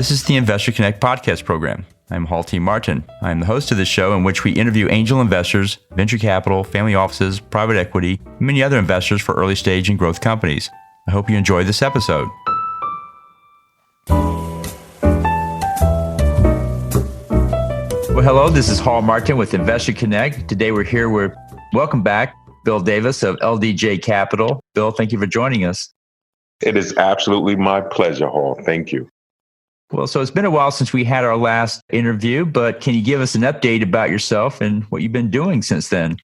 This is the Investor Connect podcast program. I'm Hall T. Martin. I'm the host of this show in which we interview angel investors, venture capital, family offices, private equity, and many other investors for early stage and growth companies. I hope you enjoy this episode. Well, hello, this is Hall Martin with Investor Connect. Today we're here with, welcome back, Bill Davis of LDJ Capital. Bill, thank you for joining us. It is absolutely my pleasure, Hall. Thank you. Well, so it's been a while since we had our last interview, but can you give us an update about yourself and what you've been doing since then?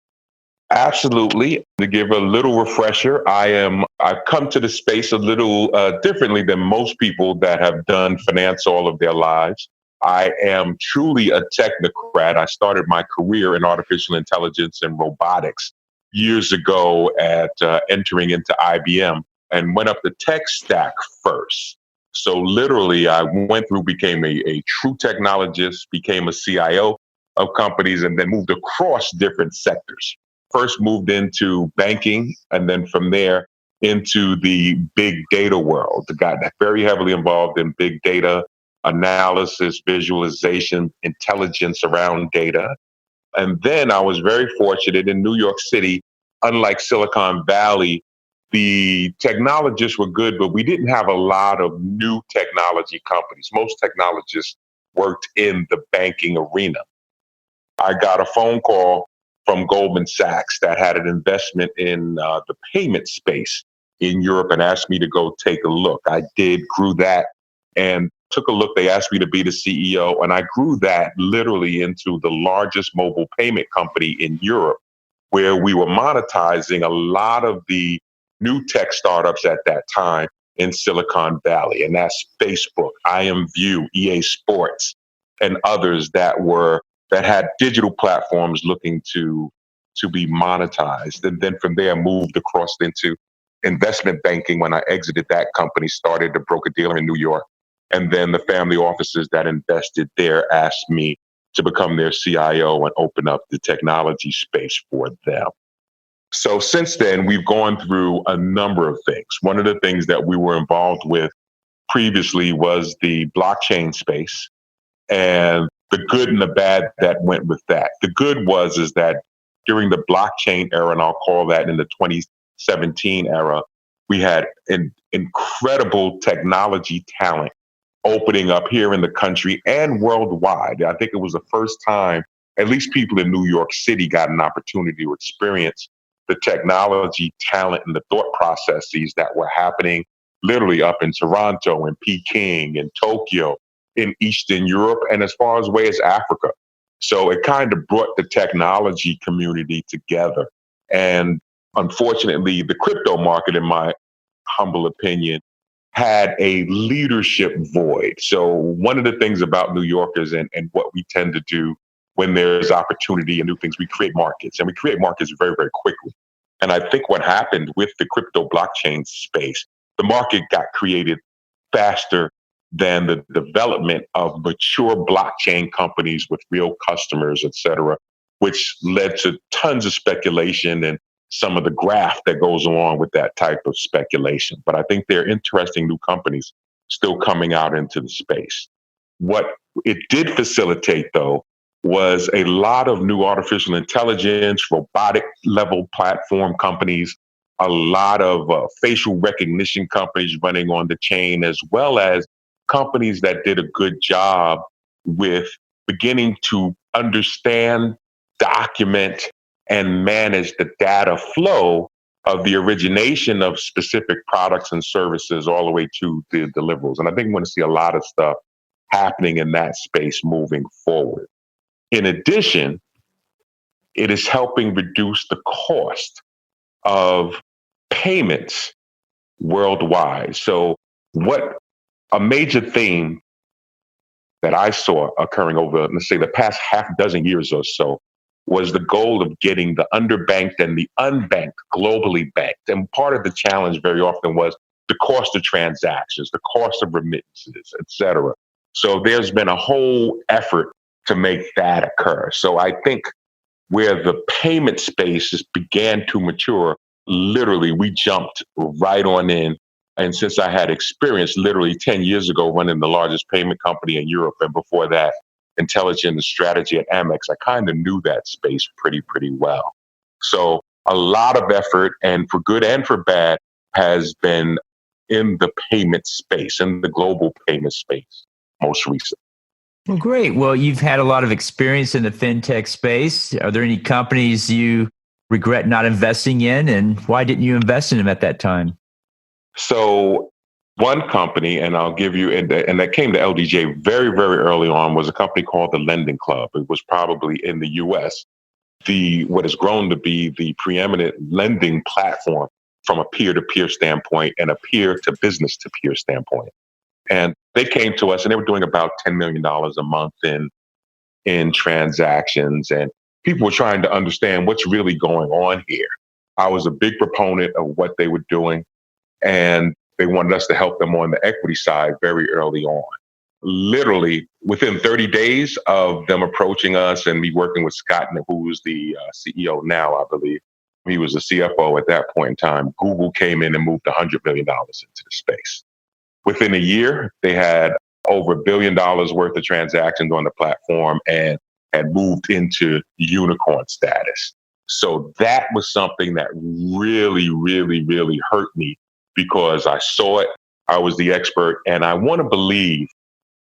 Absolutely. To give a little refresher, I've come to the space a little differently than most people that have done finance all of their lives. I am truly a technocrat. I started my career in artificial intelligence and robotics years ago at entering into IBM and went up the tech stack first. So literally, I went through, became a true technologist, became a CIO of companies, and then moved across different sectors. First moved into banking, and then from there into the big data world. Got very heavily involved in big data analysis, visualization, intelligence around data. And then I was very fortunate in New York City, unlike Silicon Valley, the technologists were good, but we didn't have a lot of new technology companies. Most technologists worked in the banking arena. I got a phone call from Goldman Sachs that had an investment in the payment space in Europe and asked me to go take a look. I did, grew that, and took a look. They asked me to be the CEO, and I grew that literally into the largest mobile payment company in Europe, where we were monetizing a lot of the new tech startups at that time in Silicon Valley. And that's Facebook, IMView, EA Sports, and others that had digital platforms looking to be monetized. And then from there, moved across into investment banking when I exited that company, started a broker-dealer in New York. And then the family offices that invested there asked me to become their CIO and open up the technology space for them. So since then, we've gone through a number of things. One of the things that we were involved with previously was the blockchain space and the good and the bad that went with that. The good is that during the blockchain era, and I'll call that in the 2017 era, we had an incredible technology talent opening up here in the country and worldwide. I think it was the first time, at least people in New York City got an opportunity to experience the technology talent and the thought processes that were happening literally up in Toronto and Peking and Tokyo, in Eastern Europe, and as far away as Africa. So it kind of brought the technology community together. And unfortunately, the crypto market, in my humble opinion, had a leadership void. So one of the things about New Yorkers and what we tend to do when there's opportunity and new things, we create markets, and we create markets very, very quickly. And I think what happened with the crypto blockchain space, the market got created faster than the development of mature blockchain companies with real customers, et cetera, which led to tons of speculation and some of the graft that goes along with that type of speculation. But I think there are interesting new companies still coming out into the space. What it did facilitate, though, was a lot of new artificial intelligence, robotic level platform companies, a lot of facial recognition companies running on the chain, as well as companies that did a good job with beginning to understand, document, and manage the data flow of the origination of specific products and services all the way to the deliverables. And I think we're going to see a lot of stuff happening in that space moving forward. In addition, it is helping reduce the cost of payments worldwide. So what a major theme that I saw occurring over, let's say, the past half dozen years or so was the goal of getting the underbanked and the unbanked globally banked. And part of the challenge very often was the cost of transactions, the cost of remittances, et cetera. So there's been a whole effort to make that occur. So I think where the payment spaces began to mature, literally we jumped right on in And since I had experience literally 10 years ago running the largest payment company in Europe, and before that, intelligence and strategy at Amex, I kind of knew that space pretty well. So a lot of effort, and for good and for bad, has been in the payment space, in the global payment space, most recently. Well, great. Well, you've had a lot of experience in the fintech space. Are there any companies you regret not investing in, and why didn't you invest in them at that time? So one company, and I'll give you, and that came to LDJ very early on, was a company called the Lending Club. It was probably in the US, what has grown to be the preeminent lending platform from a peer-to-peer standpoint and a peer-to-business-to-peer standpoint. And they came to us and they were doing about $10 million a month in transactions. And people were trying to understand what's really going on here. I was a big proponent of what they were doing, and they wanted us to help them on the equity side very early on. Literally within 30 days of them approaching us and me working with Scott, who's the CEO now, I believe, he was the CFO at that point in time, Google came in and moved $100 million into the space. Within a year, they had over $1 billion worth of transactions on the platform and had moved into unicorn status. So that was something that really hurt me because I saw it. I was the expert. And I want to believe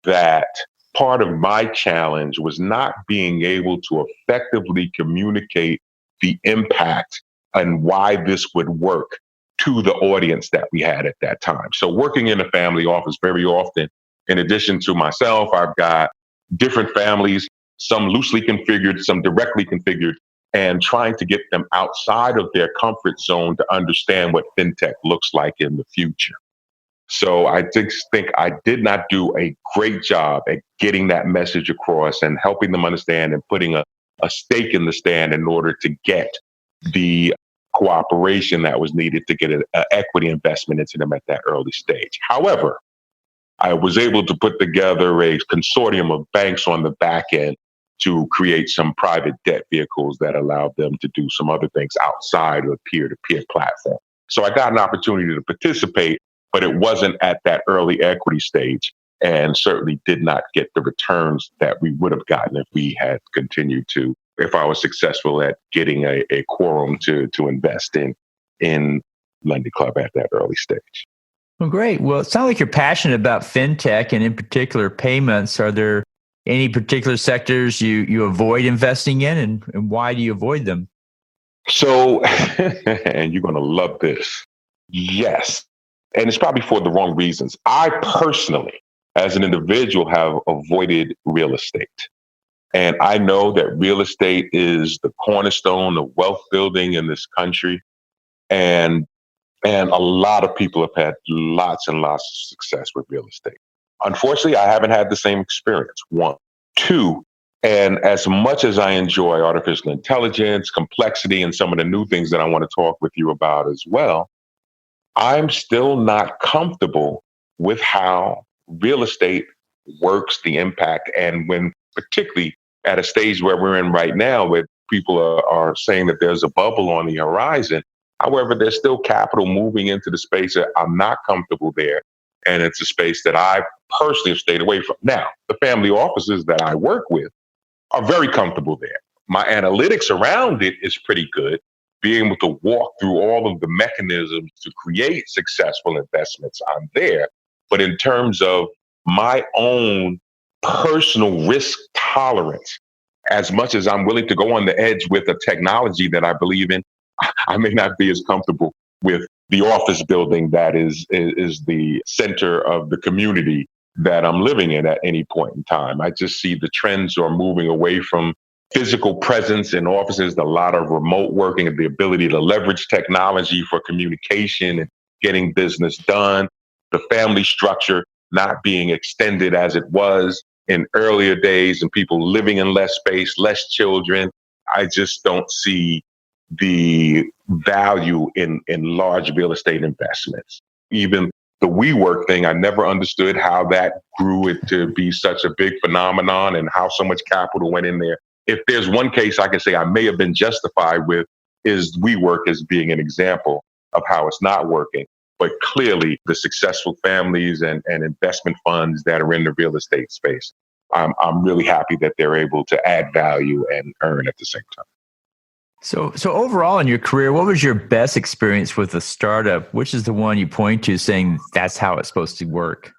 that part of my challenge was not being able to effectively communicate the impact and why this would work to the audience that we had at that time. So working in a family office very often, in addition to myself, I've got different families, some loosely configured, some directly configured, and trying to get them outside of their comfort zone to understand what fintech looks like in the future. So I just think I did not do a great job at getting that message across and helping them understand and putting a stake in the stand in order to get the cooperation that was needed to get an equity investment into them at that early stage. However, I was able to put together a consortium of banks on the back end to create some private debt vehicles that allowed them to do some other things outside of the peer-to-peer platform. So I got an opportunity to participate, but it wasn't at that early equity stage and certainly did not get the returns that we would have gotten if we had continued to, if I was successful at getting a quorum to invest in Lending Club at that early stage. Well, great. Well, it sounds like you're passionate about fintech and in particular payments. Are there any particular sectors you avoid investing in, and why do you avoid them? So, and you're going to love this. Yes. And it's probably for the wrong reasons. I personally, as an individual, have avoided real estate. And I know that real estate is the cornerstone of wealth building in this country. And a lot of people have had lots and lots of success with real estate. Unfortunately, I haven't had the same experience. One. Two, and as much as I enjoy artificial intelligence, complexity, and some of the new things that I want to talk with you about as well, I'm still not comfortable with how real estate works, the impact, and when particularly at a stage where we're in right now, where people are saying that there's a bubble on the horizon. However, there's still capital moving into the space that I'm not comfortable there. And it's a space that I personally have stayed away from. Now, the family offices that I work with are very comfortable there. My analytics around it is pretty good. Being able to walk through all of the mechanisms to create successful investments, I'm there. But in terms of my own personal risk tolerance, as much as I'm willing to go on the edge with a technology that I believe in, I may not be as comfortable with the office building that is the center of the community that I'm living in at any point in time. I just see the trends are moving away from physical presence in offices, a lot of remote working and the ability to leverage technology for communication and getting business done. The family structure not being extended as it was in earlier days and people living in less space, less children. I just don't see the value in large real estate investments. Even the WeWork thing, I never understood how that grew it to be such a big phenomenon and how so much capital went in there. If there's one case I can say I may have been justified with, is WeWork as being an example of how it's not working. but clearly the successful families and investment funds that are in the real estate space, I'm really happy that they're able to add value and earn at the same time. So overall in your career, what was your best experience with a startup? Which is the one you point to saying that's how it's supposed to work?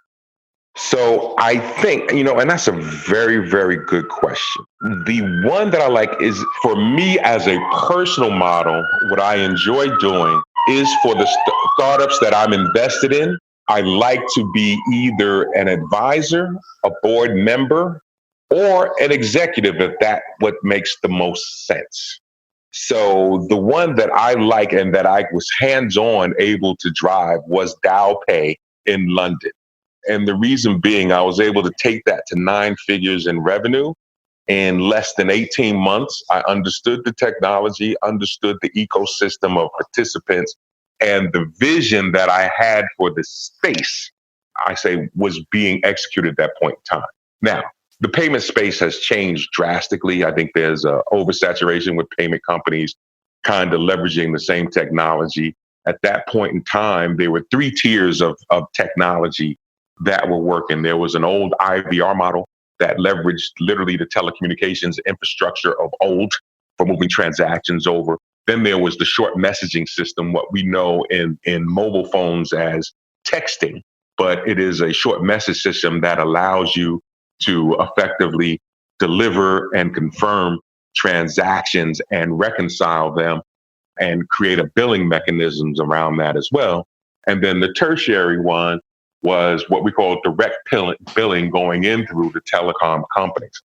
So I think, and that's a very, very good question. The one that I like is, for me as a personal model, what I enjoy doing is for the startups that I'm invested in, I like to be either an advisor, a board member, or an executive if that what makes the most sense. So the one that I like and that I was hands-on able to drive was Dow Pay in London. And the reason being, I was able to take that to 9 figures in revenue in less than 18 months. I understood the technology, understood the ecosystem of participants, and the vision that I had for the space, I say, was being executed at that point in time. Now, the payment space has changed drastically. I think there's a oversaturation with payment companies kind of leveraging the same technology. At that point in time, there were 3 tiers of technology that were working. There was an old IVR model that leveraged literally the telecommunications infrastructure of old for moving transactions over. Then there was the short messaging system, what we know in mobile phones as texting, but it is a short message system that allows you to effectively deliver and confirm transactions and reconcile them and create a billing mechanisms around that as well. And then the tertiary one was what we call direct billing going in through the telecom companies.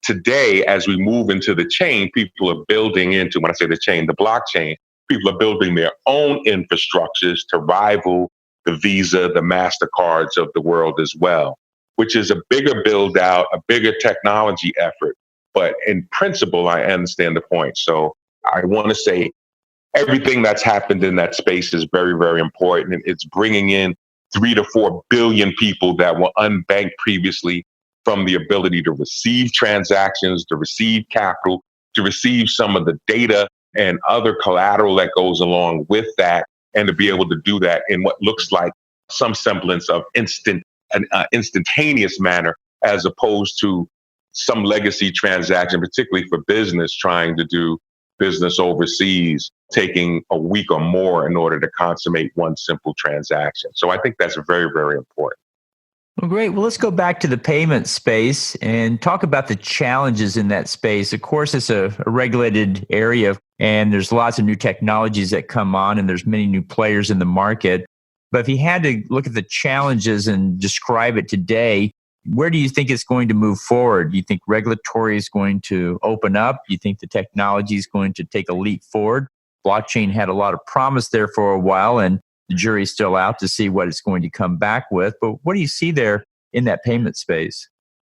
Today, as we move into the chain, people are building into, when I say the chain, the blockchain, people are building their own infrastructures to rival the Visa, the MasterCards of the world as well, which is a bigger build out, a bigger technology effort. But in principle, I understand the point. So I want to say everything that's happened in that space is very, very important. And it's bringing in 3 to 4 billion people that were unbanked previously from the ability to receive transactions, to receive capital, to receive some of the data and other collateral that goes along with that, and to be able to do that in what looks like some semblance of instantaneous manner, as opposed to some legacy transaction, particularly for business trying to do business overseas, taking a week or more in order to consummate one simple transaction. So I think that's very, very important. Well, great. Well, let's go back to the payment space and talk about the challenges in that space. Of course, it's a regulated area and there's lots of new technologies that come on and there's many new players in the market. But if you had to look at the challenges and describe it today, where do you think it's going to move forward? Do you think regulatory is going to open up? Do you think the technology is going to take a leap forward? Blockchain had a lot of promise there for a while, and the jury's still out to see what it's going to come back with. But what do you see there in that payment space?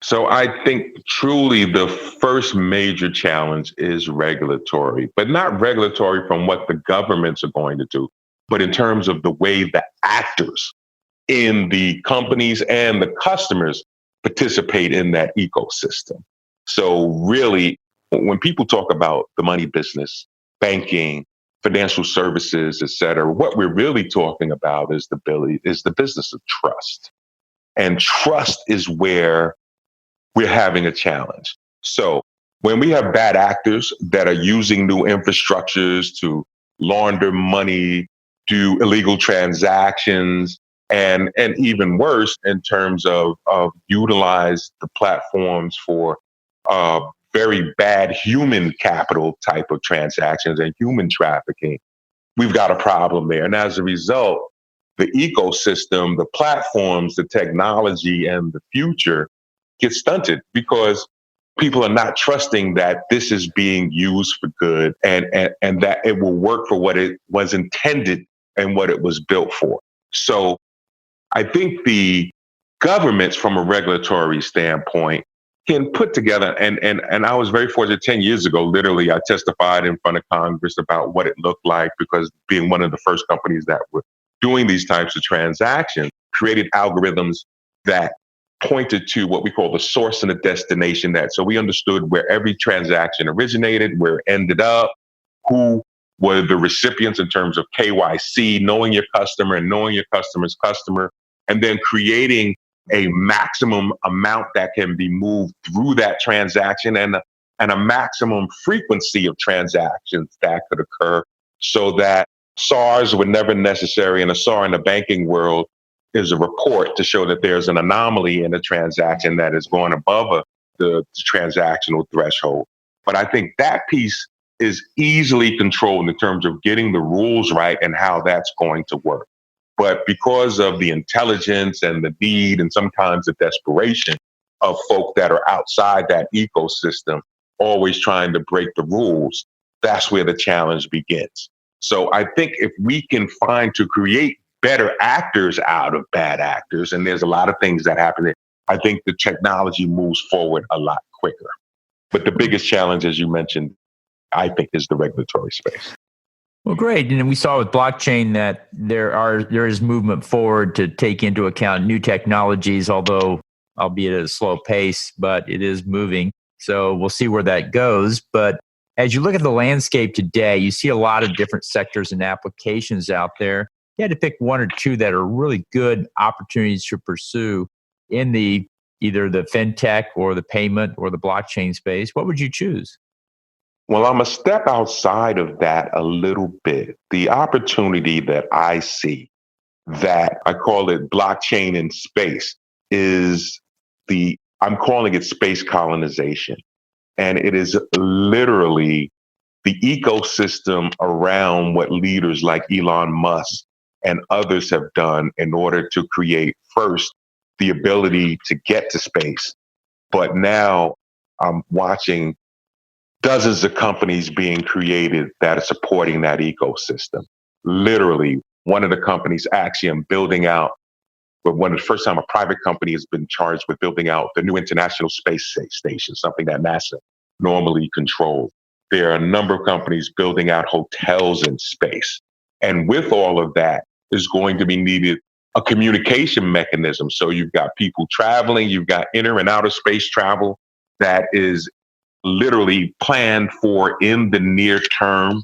So I think truly the first major challenge is regulatory, but not regulatory from what the governments are going to do, but in terms of the way the actors in the companies and the customers participate in that ecosystem. So really, when people talk about the money business, banking, financial services, et cetera, what we're really talking about is the business of trust. And trust is where we're having a challenge. So when we have bad actors that are using new infrastructures to launder money, do illegal transactions, and even worse in terms of utilize the platforms for very bad human capital type of transactions and human trafficking, we've got a problem there. And as a result, the ecosystem, the platforms, the technology, and the future get stunted because people are not trusting that this is being used for good and that it will work for what it was intended and what it was built for. So I think the governments from a regulatory standpoint can put together, and I was very fortunate 10 years ago, literally, I testified in front of Congress about what it looked like because being one of the first companies that were doing these types of transactions, created algorithms that pointed to what we call the source and the destination so we understood where every transaction originated, where it ended up, who were the recipients in terms of KYC, knowing your customer and knowing your customer's customer, and then creating a maximum amount that can be moved through that transaction and a maximum frequency of transactions that could occur so that SARs were never necessary. And a SAR in the banking world is a report to show that there's an anomaly in a transaction that is going above the transactional threshold. But I think that piece is easily controlled in terms of getting the rules right and how that's going to work. But because of the intelligence and the need and sometimes the desperation of folk that are outside that ecosystem, always trying to break the rules, that's where the challenge begins. So I think if we can find to create better actors out of bad actors, and there's a lot of things that happen, I think the technology moves forward a lot quicker. But the biggest challenge, as you mentioned, I think is the regulatory space. Well, great. And we saw with blockchain that there is movement forward to take into account new technologies, although albeit at a slow pace, but it is moving. So we'll see where that goes. But as you look at the landscape today, you see a lot of different sectors and applications out there. You had to pick one or two that are really good opportunities to pursue in the either the fintech or the payment or the blockchain space. What would you choose? Well, I'm a step outside of that a little bit. The opportunity that I see that I call it blockchain in space is I'm calling it space colonization. And it is literally the ecosystem around what leaders like Elon Musk and others have done in order to create first the ability to get to space. But now I'm watching dozens of companies being created that are supporting that ecosystem. Literally, one of the companies actually I'm building out, but one of the first time a private company has been charged with building out the new International Space Station, something that NASA normally controls. There are a number of companies building out hotels in space. And with all of that is going to be needed a communication mechanism. So you've got people traveling, you've got inner and outer space travel that is literally planned for in the near term.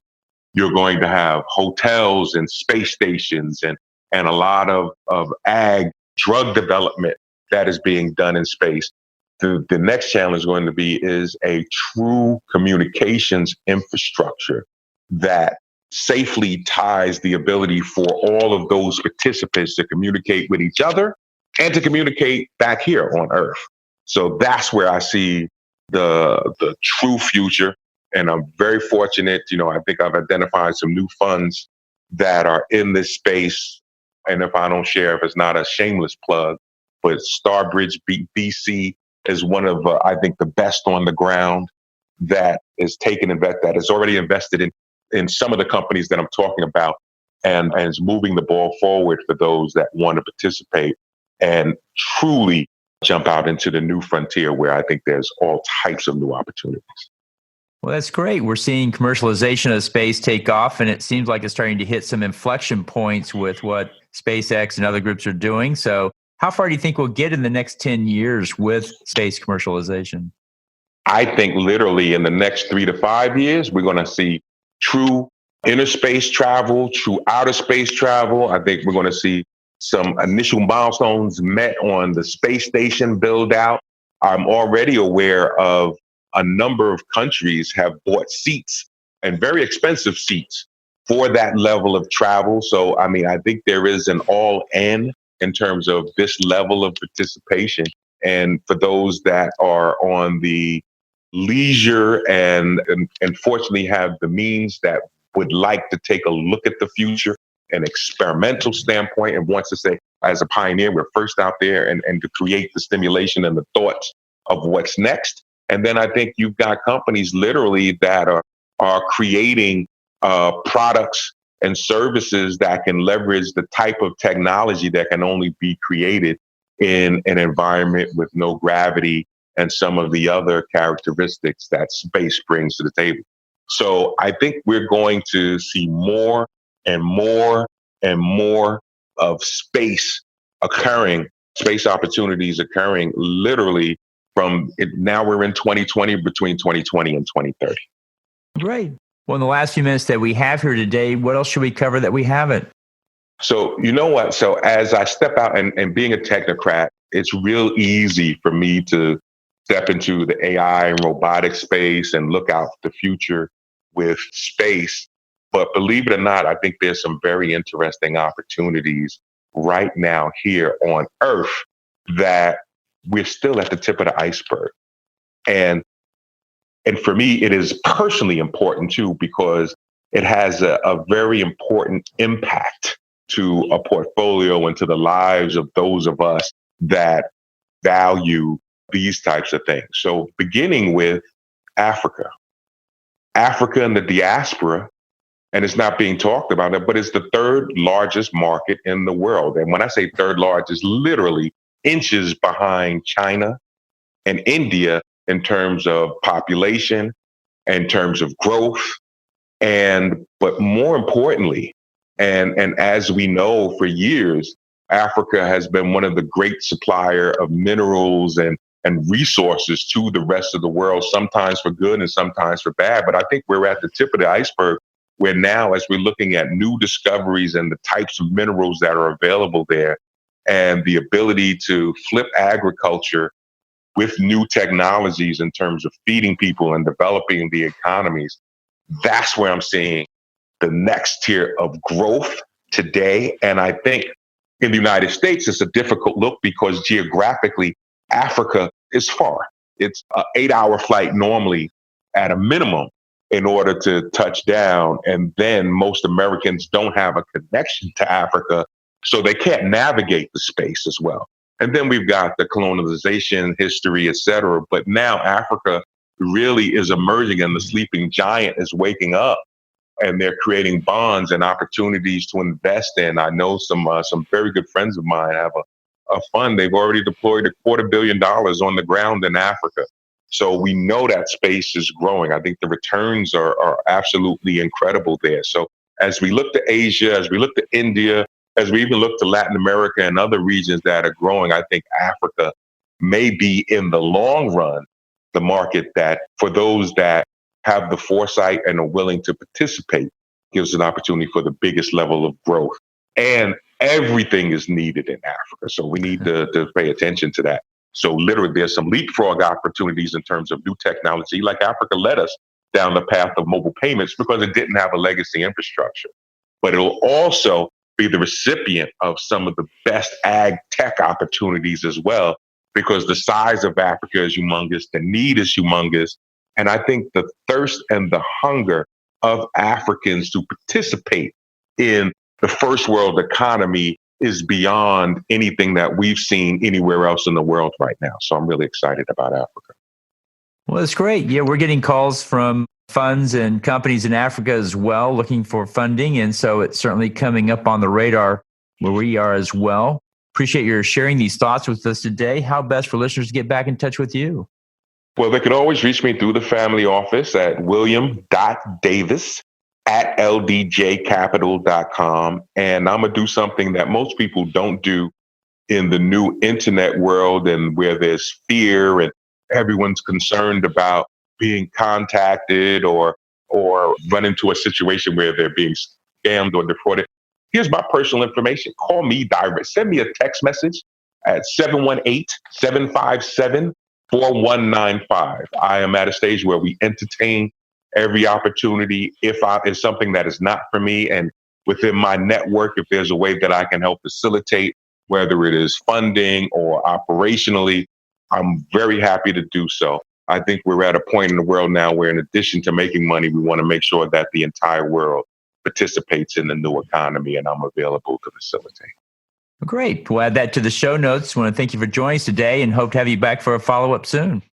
You're going to have hotels and space stations and a lot of ag drug development that is being done in space. The next challenge is going to be is a true communications infrastructure that safely ties the ability for all of those participants to communicate with each other and to communicate back here on Earth. So that's where I see the true future. And I'm very fortunate, I think I've identified some new funds that are in this space. And if I don't share, if it's not a shameless plug, but Starbridge BC is one of, I think, the best on the ground that is that is already invested in some of the companies that I'm talking about and is moving the ball forward for those that want to participate and truly jump out into the new frontier where I think there's all types of new opportunities. Well, that's great. We're seeing commercialization of space take off, and it seems like it's starting to hit some inflection points with what SpaceX and other groups are doing. So how far do you think we'll get in the next 10 years with space commercialization? I think literally in the next 3 to 5 years, we're going to see true inner space travel, true outer space travel. I think we're going to see some initial milestones met on the space station build out. I'm already aware of a number of countries have bought seats and very expensive seats for that level of travel. So, I mean, I think there is an all in terms of this level of participation. And for those that are on the leisure and fortunately have the means that would like to take a look at the future, an experimental standpoint, and wants to say, as a pioneer, we're first out there and to create the stimulation and the thoughts of what's next. And then I think you've got companies literally that are creating products and services that can leverage the type of technology that can only be created in an environment with no gravity and some of the other characteristics that space brings to the table. So I think we're going to see more and more and more of space occurring, space opportunities occurring literally from it. Now we're in 2020, between 2020 and 2030. Great. Well, in the last few minutes that we have here today, what else should we cover that we haven't? So, you know what? So, as I step out and being a technocrat, it's real easy for me to step into the AI and robotic space and look out the future with space. But believe it or not, I think there's some very interesting opportunities right now here on Earth that we're still at the tip of the iceberg. And for me, it is personally important too, because it has a very important impact to a portfolio and to the lives of those of us that value these types of things. So beginning with Africa. Africa and the diaspora, and it's not being talked about it, but it's the third largest market in the world. And when I say third largest, literally inches behind China and India in terms of population, in terms of growth, but more importantly, and as we know for years, Africa has been one of the great supplier of minerals and resources to the rest of the world, sometimes for good and sometimes for bad. But I think we're at the tip of the iceberg where now, as we're looking at new discoveries and the types of minerals that are available there and the ability to flip agriculture with new technologies in terms of feeding people and developing the economies, that's where I'm seeing the next tier of growth today. And I think in the United States, it's a difficult look because geographically, Africa is far. It's an 8-hour flight normally at a minimum in order to touch down. And then most Americans don't have a connection to Africa, so they can't navigate the space as well. And then we've got the colonization history, et cetera. But now Africa really is emerging and the sleeping giant is waking up. And they're creating bonds and opportunities to invest in. I know some very good friends of mine have a fund. They've already deployed $250 million on the ground in Africa. So we know that space is growing. I think the returns are absolutely incredible there. So as we look to Asia, as we look to India, as we even look to Latin America and other regions that are growing, I think Africa may be in the long run the market that for those that have the foresight and are willing to participate gives an opportunity for the biggest level of growth. And everything is needed in Africa. So we need to pay attention to that. So literally there's some leapfrog opportunities in terms of new technology, like Africa led us down the path of mobile payments because it didn't have a legacy infrastructure. But it'll also be the recipient of some of the best ag tech opportunities as well, because the size of Africa is humongous, the need is humongous. And I think the thirst and the hunger of Africans to participate in the first world economy is beyond anything that we've seen anywhere else in the world right now. So I'm really excited about Africa. Well, that's great. Yeah, we're getting calls from funds and companies in Africa as well, looking for funding. And so it's certainly coming up on the radar where we are as well. Appreciate your sharing these thoughts with us today. How best for listeners to get back in touch with you? Well, they can always reach me through the family office at william.davis@ldjcapital.com. And I'm going to do something that most people don't do in the new internet world, and where there's fear and everyone's concerned about being contacted or run into a situation where they're being scammed or defrauded. Here's my personal information. Call me direct. Send me a text message at 718-757-4195. I am at a stage where we entertain every opportunity. If it's something that is not for me, and within my network, if there's a way that I can help facilitate, whether it is funding or operationally, I'm very happy to do so. I think we're at a point in the world now where, in addition to making money, we want to make sure that the entire world participates in the new economy, and I'm available to facilitate. Great. We'll add that to the show notes. I want to thank you for joining us today and hope to have you back for a follow-up soon.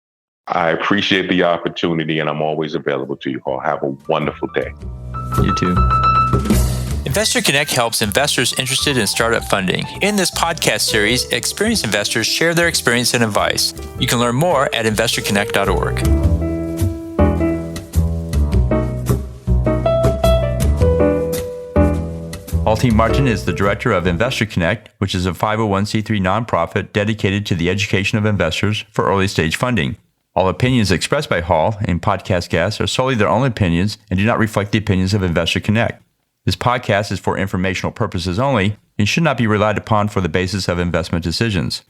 I appreciate the opportunity, and I'm always available to you all. Have a wonderful day. You too. Investor Connect helps investors interested in startup funding. In this podcast series, experienced investors share their experience and advice. You can learn more at investorconnect.org. Halti Martin is the director of Investor Connect, which is a 501c3 nonprofit dedicated to the education of investors for early stage funding. All opinions expressed by Hall and podcast guests are solely their own opinions and do not reflect the opinions of Investor Connect. This podcast is for informational purposes only and should not be relied upon for the basis of investment decisions.